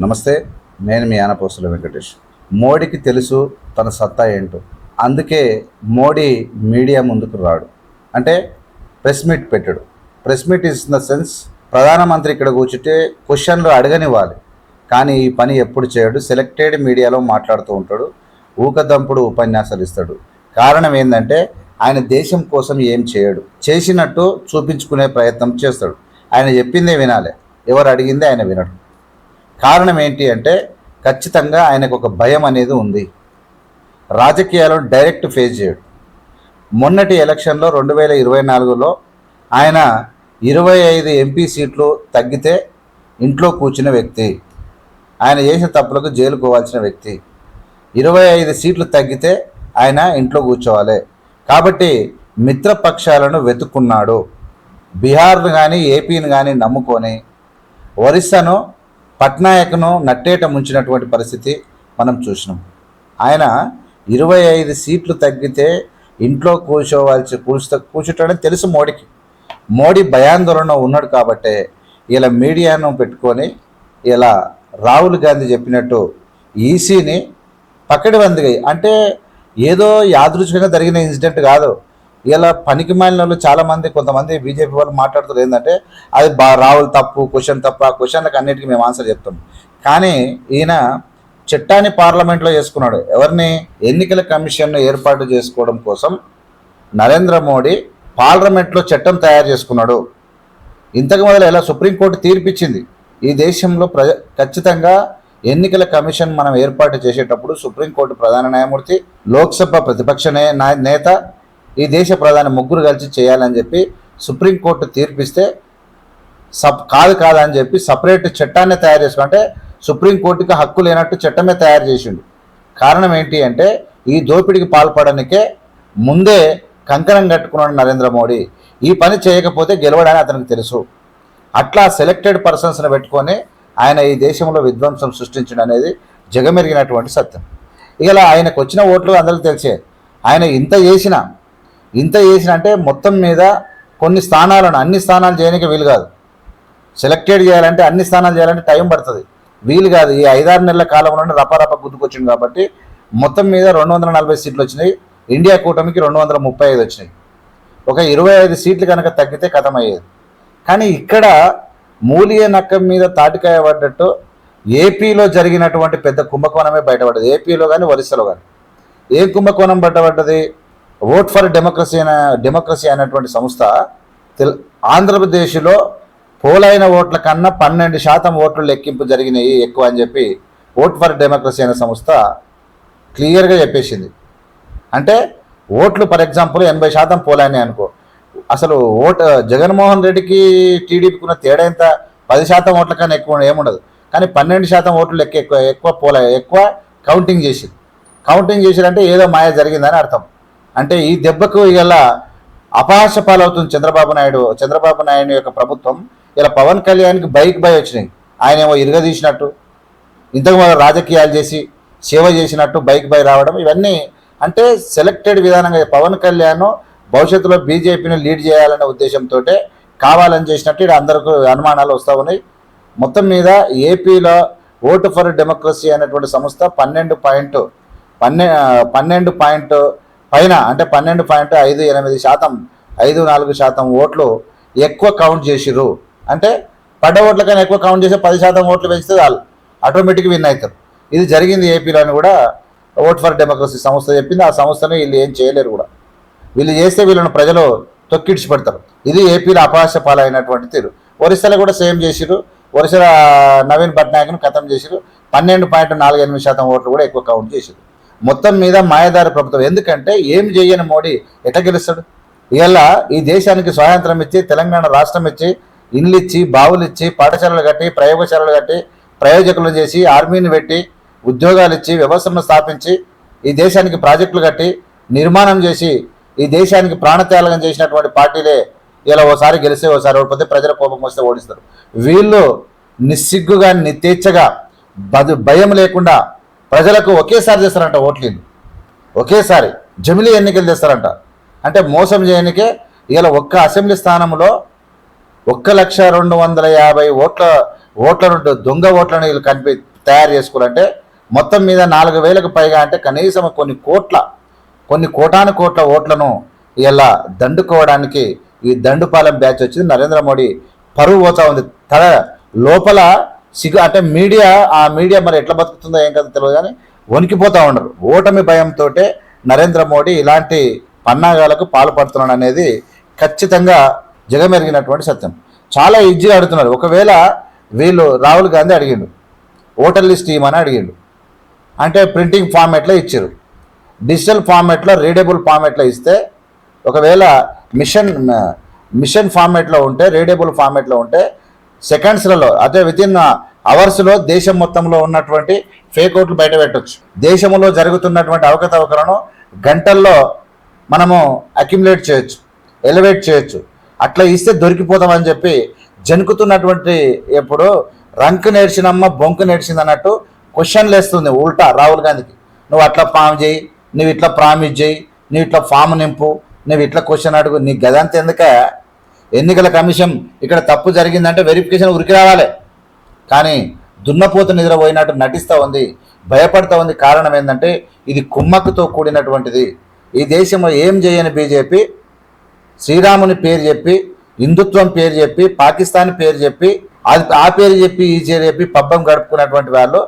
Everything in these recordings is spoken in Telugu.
నమస్తే, నేను మీ ఆనపోస్తుల వెంకటేష్. మోడీకి తెలుసు తన సత్తా ఏంటో, అందుకే మోడీ మీడియా ముందుకు రాడు. అంటే ప్రెస్ మీట్ పెట్టాడు. Press meet is in the sense ప్రధానమంత్రి ఇక్కడ కూర్చుంటే క్వశ్చన్లు అడగనివ్వాలి, కానీ ఈ పని ఎప్పుడు చేయడు. సెలెక్టెడ్ మీడియాలో మాట్లాడుతూ ఉంటాడు, ఊకదంపుడు ఉపన్యాసాలు ఇస్తాడు. కారణం ఏంటంటే ఆయన దేశం కోసం ఏం చేయడు, చేసినట్టు చూపించుకునే ప్రయత్నం చేస్తాడు. ఆయన చెప్పిందే వినాలి, ఎవరు అడిగిందే ఆయన వినడు. కారణం ఏంటి అంటే ఖచ్చితంగా ఆయనకు ఒక భయం అనేది ఉంది. రాజకీయాలను డైరెక్ట్ ఫేస్ చేయడు. మొన్నటి ఎలక్షన్లో 2024లో ఆయన 25 ఎంపీ సీట్లు తగ్గితే ఇంట్లో కూర్చున్న వ్యక్తి, ఆయన చేసిన తప్పులకు జైలు పోవాల్సిన వ్యక్తి. 25 సీట్లు తగ్గితే ఆయన ఇంట్లో కూర్చోవాలి. కాబట్టి మిత్రపక్షాలను వెతుక్కున్నాడు. బీహార్ను కానీ ఏపీని కానీ నమ్ముకొని ఒరిస్సాను పట్నాయక్ను నట్టేట ముంచినటువంటి పరిస్థితి మనం చూసినాం. ఆయన 25 సీట్లు తగ్గితే ఇంట్లో కూర్చుంటాడని తెలుసు మోడీకి. మోడీ భయాందోళన ఉన్నాడు కాబట్టే ఇలా మీడియాను పెట్టుకొని ఇలా రాహుల్ గాంధీ చెప్పినట్టు ఈసీని పకడ్బందీగా, అంటే ఏదో యాదృచ్ఛికంగా జరిగిన ఇన్సిడెంట్ కాదు. ఇలా పనికి మాలిన వాళ్ళు చాలామంది, కొంతమంది బీజేపీ వాళ్ళు మాట్లాడుతారు ఏంటంటే అది రాహుల్ తప్పు, క్వశ్చన్ తప్పు. ఆ క్వశ్చన్లకు అన్నిటికీ మేము ఆన్సర్ చెప్తాం. కానీ ఈయన చట్టాన్ని పార్లమెంట్లో చేసుకున్నాడు. ఎవరిని? ఎన్నికల కమిషన్ను ఏర్పాటు చేసుకోవడం కోసం నరేంద్ర మోడీ పార్లమెంట్లో చట్టం తయారు చేసుకున్నాడు. ఇంతకు మొదలు ఎలా సుప్రీంకోర్టు తీర్పిచ్చింది, ఈ దేశంలో ఖచ్చితంగా ఎన్నికల కమిషన్ మనం ఏర్పాటు చేసేటప్పుడు సుప్రీంకోర్టు ప్రధాన న్యాయమూర్తి, లోక్సభ ప్రతిపక్ష నేత, ఈ దేశ ప్రధాని ముగ్గురు కలిసి చేయాలని చెప్పి సుప్రీంకోర్టు తీర్పిస్తే కాదని చెప్పి సపరేట్ చట్టాన్ని తయారు చేసుకుంటే సుప్రీంకోర్టుకి హక్కు లేనట్టు చట్టమే తయారు చేసిండు. కారణం ఏంటి అంటే ఈ దోపిడీకి పాల్పడడానికే ముందే కంకణం కట్టుకున్నాడు నరేంద్ర మోడీ. ఈ పని చేయకపోతే గెలవడానికి అతనికి తెలుసు. అట్లా సెలెక్టెడ్ పర్సన్స్ని పెట్టుకొని ఆయన ఈ దేశంలో విధ్వంసం సృష్టించడం అనేది జగమెరిగినటువంటి సత్యం. ఇలా ఆయనకు వచ్చిన ఓట్లు అందరికీ తెలిసే. ఆయన ఇంత చేసిన అంటే మొత్తం మీద కొన్ని స్థానాలను, అన్ని స్థానాలు చేయడానికి వీలు కాదు. సెలెక్టెడ్ చేయాలంటే, అన్ని స్థానాలు చేయాలంటే టైం పడుతుంది, వీలు కాదు. ఈ 5-6 నెలల కాలంలోనే రపారప గుర్తుకొచ్చింది కాబట్టి మొత్తం మీద 240 సీట్లు వచ్చినాయి. ఇండియా కూటమికి 235 వచ్చినాయి. ఒక 25 సీట్లు కనుక తగ్గితే కథమయ్యేది. కానీ ఇక్కడ మూలియ నక్కం మీద తాటికాయ పడ్డట్టు ఏపీలో జరిగినటువంటి పెద్ద కుంభకోణమే బయటపడ్డది. ఏపీలో కానీ ఒరిస్సాలో కానీ ఏం కుంభకోణం బయటపడ్డది? ఓట్ ఫర్ డెమోక్రసీ అనేటువంటి సంస్థ ఆంధ్రప్రదేశ్లో పోలైన ఓట్ల కన్నా 12% ఓట్లు లెక్కింపు జరిగినాయి ఎక్కువ అని చెప్పి ఓట్ ఫర్ డెమోక్రసీ అనే సంస్థ క్లియర్గా చెప్పేసింది. అంటే ఓట్లు ఫర్ ఎగ్జాంపుల్ 80% పోలైనాయి అనుకో, అసలు జగన్మోహన్ రెడ్డికి టీడీపీకి ఉన్న తేడా ఎంత? 10% ఓట్ల కన్నా ఎక్కువ ఏముండదు. కానీ 12% ఓట్లు ఎక్కువ కౌంటింగ్ చేసిరంటే ఏదో మాయ జరిగిందని అర్థం. అంటే ఈ దెబ్బకు ఇలా అపహాస పాలవుతుంది చంద్రబాబు నాయుడు యొక్క ప్రభుత్వం. ఇలా పవన్ కళ్యాణ్కి బైక్ వచ్చినాయి, ఆయన ఏమో ఇరగదీసినట్టు, ఇంతకు ముందు రాజకీయాలు చేసి సేవ చేసినట్టు బైక్ రావడం, ఇవన్నీ అంటే సెలెక్టెడ్ విధానంగా పవన్ కళ్యాణ్ భవిష్యత్తులో బీజేపీని లీడ్ చేయాలనే ఉద్దేశంతో కావాలని చేసినట్టు ఇక్కడ అందరికీ అనుమానాలు వస్తూ ఉన్నాయి. మొత్తం మీద ఏపీలో ఓటు ఫర్ డెమోక్రసీ అనేటువంటి సంస్థ 12 పాయింట్ పైన, అంటే 12.58%, 54% ఓట్లు ఎక్కువ కౌంట్ చేసిర్రు. అంటే పడ్డ ఓట్ల కన్నా ఎక్కువ కౌంట్ చేసి 10% ఓట్లు పెంచితే వాళ్ళు ఆటోమేటిక్గా విన్ అవుతారు. ఇది జరిగింది ఏపీలోని కూడా. ఓట్ ఫర్ డెమోక్రసీ సంస్థ చెప్పింది. ఆ సంస్థను వీళ్ళు ఏం చేయలేరు కూడా. వీళ్ళు చేస్తే వీళ్ళని ప్రజలు తొక్కిడిచి పెడతారు. ఇది ఏపీలో అపహాస్య పాలైనటువంటి తీరు. ఒరిస్సాలో కూడా సేమ్ చేసిరు. ఒరిస్సా నవీన్ పట్నాయక్ను ఖతం చేసిరు. 12.48% ఓట్లు కూడా ఎక్కువ కౌంట్ చేసిరు. మొత్తం మీద మాయదారి ప్రభుత్వం. ఎందుకంటే ఏం చేయని మోడీ ఎట్లా గెలుస్తాడు? ఇలా ఈ దేశానికి స్వాతంత్రం ఇచ్చి, తెలంగాణ రాష్ట్రం ఇచ్చి, ఇండ్లు ఇచ్చి, బావులు ఇచ్చి, పాఠశాలలు కట్టి, ప్రయోగశాలలు కట్టి, ప్రయోజకులు చేసి, ఆర్మీని పెట్టి, ఉద్యోగాలు ఇచ్చి, వ్యవస్థను స్థాపించి, ఈ దేశానికి ప్రాజెక్టులు కట్టి, నిర్మాణం చేసి, ఈ దేశానికి ప్రాణత్యాగం చేసినటువంటి పార్టీలే ఇలా ఓసారి గెలిస్తే ఓసారి ఓడిపోతే ప్రజల కోపం వస్తే ఓడిస్తారు. వీళ్ళు నిస్సిగ్గుగా, నితేచ్ఛగా, భయం లేకుండా ప్రజలకు ఒకేసారి చేస్తారంట ఓట్లు. ఒకేసారి జమిలీ ఎన్నికలు చేస్తారంట. అంటే మోసం చేయనికే ఇలా ఒక్క అసెంబ్లీ స్థానంలో 1,250,000 ఓట్ల దొంగ ఓట్లను వీళ్ళు తయారు చేసుకోవాలంటే మొత్తం మీద 4,000కు పైగా అంటే కనీసం కొన్ని కోటాను కోట్ల ఓట్లను ఇలా దండుకోవడానికి ఈ దండుపాలెం బ్యాచ్ వచ్చింది. నరేంద్ర మోడీ పరువు పోతా ఉంది. తన లోపల అంటే ఆ మీడియా మరి ఎట్లా బతుకుతుందో ఏం కదా తెలియదు కానీ వణికిపోతూ ఉండరు. ఓటమి భయంతో నరేంద్ర మోడీ ఇలాంటి పన్నాగాలకు పాల్పడుతున్నాడు అనేది ఖచ్చితంగా జగమెరిగినటువంటి సత్యం. చాలా ఈజీగా అడుగుతున్నారు. ఒకవేళ వీళ్ళు రాహుల్ గాంధీ అడిగిండు ఓటర్ లిస్ట్ ఇవ్వమని అడిగిండు, అంటే ప్రింటింగ్ ఫార్మేట్లో ఇచ్చారు. డిజిటల్ ఫార్మేట్లో రీడబుల్ ఫార్మేట్లో ఇస్తే ఒకవేళ మిషన్ ఫార్మేట్లో ఉంటే రీడబుల్ ఫార్మేట్లో ఉంటే సెకండ్స్లలో అదే వితిన్ అవర్స్లో దేశం మొత్తంలో ఉన్నటువంటి ఫేక్ ఓట్లు బయట పెట్టవచ్చు. దేశంలో జరుగుతున్నటువంటి అవకతవకలను గంటల్లో మనము అక్యుములేట్ చేయొచ్చు, ఎలివేట్ చేయొచ్చు. అట్లా ఇస్తే దొరికిపోతామని చెప్పి జనుకుతున్నటువంటి ఎప్పుడు రంకు నేర్చినమ్మ బొంకు నేర్చింది అన్నట్టు క్వశ్చన్లు వేస్తుంది ఉల్టా రాహుల్ గాంధీకి. నువ్వు అట్లా ఫామ్ చేయి, నువ్వు ఇట్లా ప్రామిస్ చేయి, నువ్వు ఇట్లా ఫామ్ నింపు, నువ్వు ఇట్లా క్వశ్చన్ అడుగు. నీ గదంత ఎందుక? ఎన్నికల కమిషన్ ఇక్కడ తప్పు జరిగిందంటే వెరిఫికేషన్ ఉరికి రావాలి. కానీ దున్నపోతు నిద్రపోయినట్టు నటిస్తూ ఉంది, భయపడుతూ ఉంది. కారణం ఏంటంటే ఇది కుమ్మక్కుతో కూడినటువంటిది. ఈ దేశంలో ఏం చేయని బీజేపీ శ్రీరాముని పేరు చెప్పి, హిందుత్వం పేరు చెప్పి, పాకిస్తాన్ పేరు చెప్పి, ఆ పేరు చెప్పి ఈ పేరు చెప్పి పబ్బం గడుపుకున్నటువంటి వాళ్ళు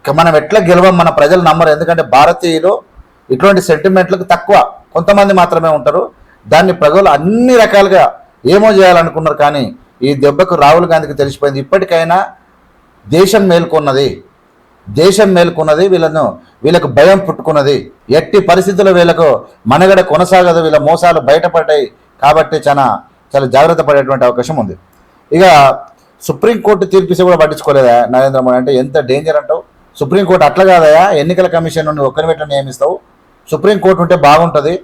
మనం ఎట్లా గెలవం? మన ప్రజలు నమ్మరు. ఎందుకంటే భారతీయులు ఇటువంటి సెంటిమెంట్లకు తక్కువ, కొంతమంది మాత్రమే ఉంటారు. దాన్ని ప్రజలు అన్ని రకాలుగా ఏమో చేయాలనుకున్నారు. కానీ ఈ దెబ్బకు రాహుల్ గాంధీకి తెలిసిపోయింది. ఇప్పటికైనా దేశం మేల్కొన్నది, వీళ్ళకు భయం పుట్టుకున్నది. ఎట్టి పరిస్థితుల్లో వీళ్ళకు మనగడ కొనసాగదు, వీళ్ళ మోసాలు బయటపడ్డాయి. కాబట్టి చాలా జాగ్రత్త పడేటువంటి అవకాశం ఉంది. ఇక సుప్రీంకోర్టు తీర్పిసి కూడా పట్టించుకోలేదా నరేంద్ర మోడీ? అంటే ఎంత డేంజర్ అంటావు? సుప్రీంకోర్టు అట్లా కాదయా, ఎన్నికల కమిషన్ నుండి ఒక్కరి వెంట నియమిస్తావు. సుప్రీంకోర్టు ఉంటే బాగుంటుంది,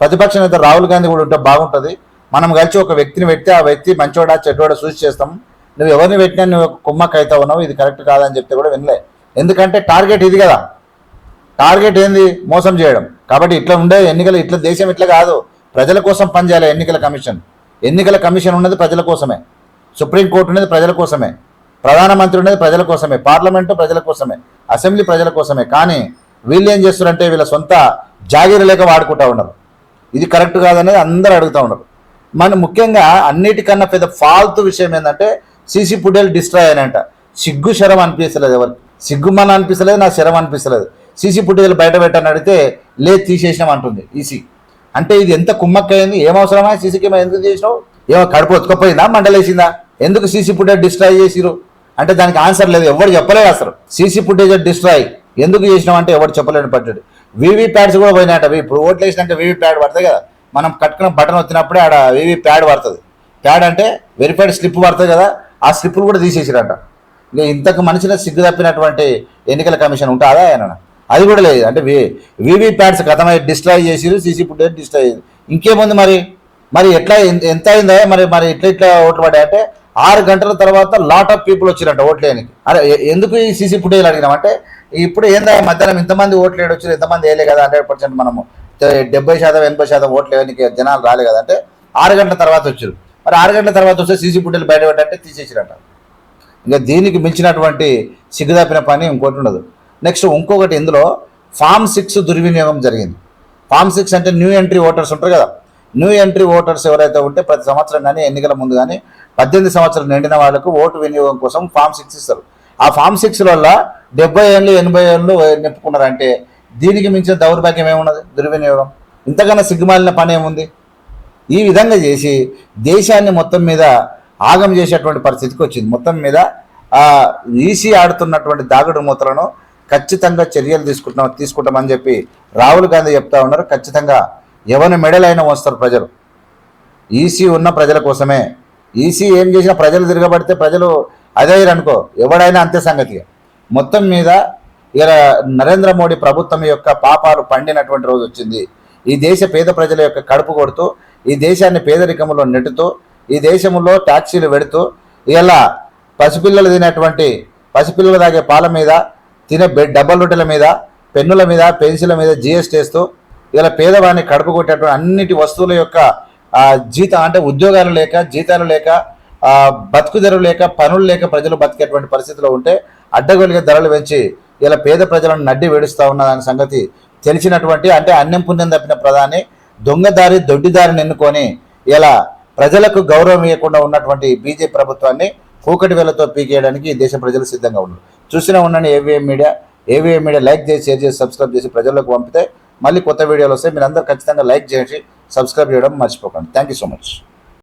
ప్రతిపక్ష నేత రాహుల్ గాంధీ కూడా ఉంటే బాగుంటుంది. మనం కలిసి ఒక వ్యక్తిని పెడితే ఆ వ్యక్తి మంచోడా చెడ్డోడా చూసి చేస్తాం. నువ్వు ఎవరిని పెట్టినా నువ్వు కుమ్మక్క అవుతా ఉన్నావు, ఇది కరెక్ట్ కాదని చెప్తే కూడా వినలే. ఎందుకంటే టార్గెట్ ఇది కదా, టార్గెట్ ఏంది? మోసం చేయడం. కాబట్టి ఇట్లా ఉండే ఎన్నికలు, ఇట్లా దేశం ఇట్లా కాదు, ప్రజల కోసం పనిచేయాలి ఎన్నికల కమిషన్ ఉన్నది ప్రజల కోసమే, సుప్రీంకోర్టు ఉన్నది ప్రజల కోసమే, ప్రధానమంత్రి ఉన్నది ప్రజల కోసమే, పార్లమెంటు ప్రజల కోసమే, అసెంబ్లీ ప్రజల కోసమే. కానీ వీళ్ళు ఏం చేస్తారంటే వీళ్ళ సొంత జాగీరు లేక వాడుకుంటూ ఉన్నారు. ఇది కరెక్ట్ కాదనేది అందరూ అడుగుతూ ఉన్నారు. మన ముఖ్యంగా అన్నిటికన్నా పెద్ద ఫాల్తు విషయం ఏంటంటే సీసీ ఫుటేజ్ డిస్ట్రాయ్ అయినంట. సిగ్గు శరం అనిపిస్తలేదు ఎవరికి, సిగ్గు మన అనిపిస్తలేదు, నా శరం అనిపిస్తలేదు. సీసీ ఫుటేజ్లు బయట పెట్టని అడిగితే లేదు తీసేసినాం అంటుంది ఈసీ. అంటే ఇది ఎంత కుమ్మక్కయింది? ఏం అవసరమా సీసీ కెమెరా? ఎందుకు చేసినావు? ఏమో కడుపు ఒత్తుకపోయిందా, మండలేసిందా? ఎందుకు సీసీ ఫుటేజ్ డిస్ట్రాయ్ చేసిరు అంటే దానికి ఆన్సర్ లేదు, ఎవరు చెప్పలేదు అసలు. సీసీ ఫుటేజ్ డిస్ట్రాయ్ ఎందుకు చేసినాం అంటే ఎవరు చెప్పలేని పడ్డాడు. వీవీ ప్యాడ్స్ కూడా పోయినాయట. ఇప్పుడు ఓట్లు వేసినాక వీవీ ప్యాడ్ పడుతుంది కదా, మనం కట్టుకున్న బటన్ వచ్చినప్పుడే ఆడ వీవీ ప్యాడ్ పడుతుంది. ప్యాడ్ అంటే వెరిఫైడ్ స్లిప్ పడుతుంది కదా, ఆ స్లిప్పులు కూడా తీసేసిరంట. ఇక ఇంతకు మనిషిని సిగ్గు తప్పినటువంటి ఎన్నికల కమిషన్ ఉంటుందా ఆయన? అది కూడా లేదు. అంటే వీవీ ప్యాడ్స్ గతమై డిస్ట్రాయ్ చేసిరు, సీసీ ఫుటేజ్ డిస్ట్రాయ్ చేసి ఇంకేముంది మరి ఎట్లా ఎంత అయిందా? మరి ఇట్లా ఓట్లు పడ్డాయంటే 6 గంటల తర్వాత లాట్ ఆఫ్ పీపుల్ వచ్చిరంట ఓట్లేనికి. అరే ఎందుకు ఈ సీసీ ఫుటేజ్ అడిగినామంటే ఇప్పుడు ఏందా మధ్యాహ్నం ఇంతమంది ఓట్లు వచ్చారు, ఇంతమంది వేయలే కదా, 100% మనము 70% 80% ఓట్లు వేయడానికి జనాలు రాలే కదా అంటే 6 గంటల తర్వాత వచ్చారు. మరి 6 గంటల తర్వాత వస్తే సీసీ ఫుటేజ్ బయట పెట్టంటే తీసేసిరంట. ఇంకా దీనికి మించినటువంటి సిగ్గుదాపిన పని ఇంకోటి ఉండదు. నెక్స్ట్ ఇంకొకటి, ఇందులో ఫామ్ 6 దుర్వినియోగం జరిగింది. ఫామ్ 6 అంటే న్యూ ఎంట్రీ ఓటర్స్ ఉంటారు కదా, న్యూ ఎంట్రీ ఓటర్స్ ఎవరైతే ఉంటే ప్రతి సంవత్సరం కానీ ఎన్నికల ముందు కానీ 18 సంవత్సరాలు నిండిన వాళ్ళకు ఓటు వినియోగం కోసం ఫామ్ 6 ఇస్తారు. ఆ ఫామ్ 6 వల్ల 70 ఏళ్ళు 80 ఏళ్ళు నింపుకున్నారంటే దీనికి మించిన దౌర్భాగ్యం ఏమున్నది? దుర్వినియోగం. ఇంతకన్నా సిగ్గుమాలిన పని ఏముంది? ఈ విధంగా చేసి దేశాన్ని మొత్తం మీద ఆగం చేసేటువంటి పరిస్థితికి వచ్చింది. మొత్తం మీద ఈసీ ఆడుతున్నటువంటి దాగుడు మూతలను ఖచ్చితంగా చర్యలు తీసుకుంటామని చెప్పి రాహుల్ గాంధీ చెప్తా ఉన్నారు. ఖచ్చితంగా ఎవరి మెడలైనా వస్తారు ప్రజలు. ఈసీ ఉన్న ప్రజల కోసమే. ఈసీ ఏం చేసినా ప్రజలు తిరగబడితే ప్రజలు అదే అనుకో, ఎవడైనా అంతే సంగతిగా. మొత్తం మీద ఇక నరేంద్ర మోడీ ప్రభుత్వం యొక్క పాపాలు పండినటువంటి రోజు వచ్చింది. ఈ దేశ పేద ప్రజల యొక్క కడుపు కొడుతూ, ఈ దేశాన్ని పేదరికంలో నెట్టుతూ, ఈ దేశంలో ట్యాక్సీలు పెడుతూ, ఇలా పసిపిల్లలు పసిపిల్లలు తాగే పాల మీద, తినే డబ్బల రొట్టెల మీద, పెన్నుల మీద, పెన్సిళ్ళ మీద జీఎస్టీ వేస్తూ ఇలా పేదవాడిని కడుపు కొట్టేటువంటి అన్నిటి వస్తువుల యొక్క జీతం అంటే ఉద్యోగాలు లేక, జీతాలు లేక బతుకు తెరువు లేక పనులు లేక ప్రజలు బతికేటువంటి పరిస్థితిలో ఉంటే అడ్డగొలిగే ధరలు పెంచి ఇలా పేద ప్రజలను నడ్డి వేడుస్తూ ఉన్న దాని సంగతి తెలిసినటువంటి, అంటే అన్నం పుణ్యం తప్పిన ప్రధాని దొంగదారి దొడ్డిదారిని ఎన్నుకొని ఇలా ప్రజలకు గౌరవం ఇవ్వకుండా ఉన్నటువంటి బీజేపీ ప్రభుత్వాన్ని కూకటి వేలతో పీకేయడానికి ఈ దేశ ప్రజలు సిద్ధంగా ఉన్నారు. చూసినా ఉండండి AVM media. AVM media like చేసి, షేర్ చేసి, సబ్స్క్రైబ్ చేసి ప్రజలకు పంపితే మళ్ళీ కొత్త వీడియోలు వస్తాయి. మీరు అందరూ ఖచ్చితంగా లైక్ చేసి సబ్స్క్రైబ్ చేయడం మర్చిపోకండి. Thank you so much.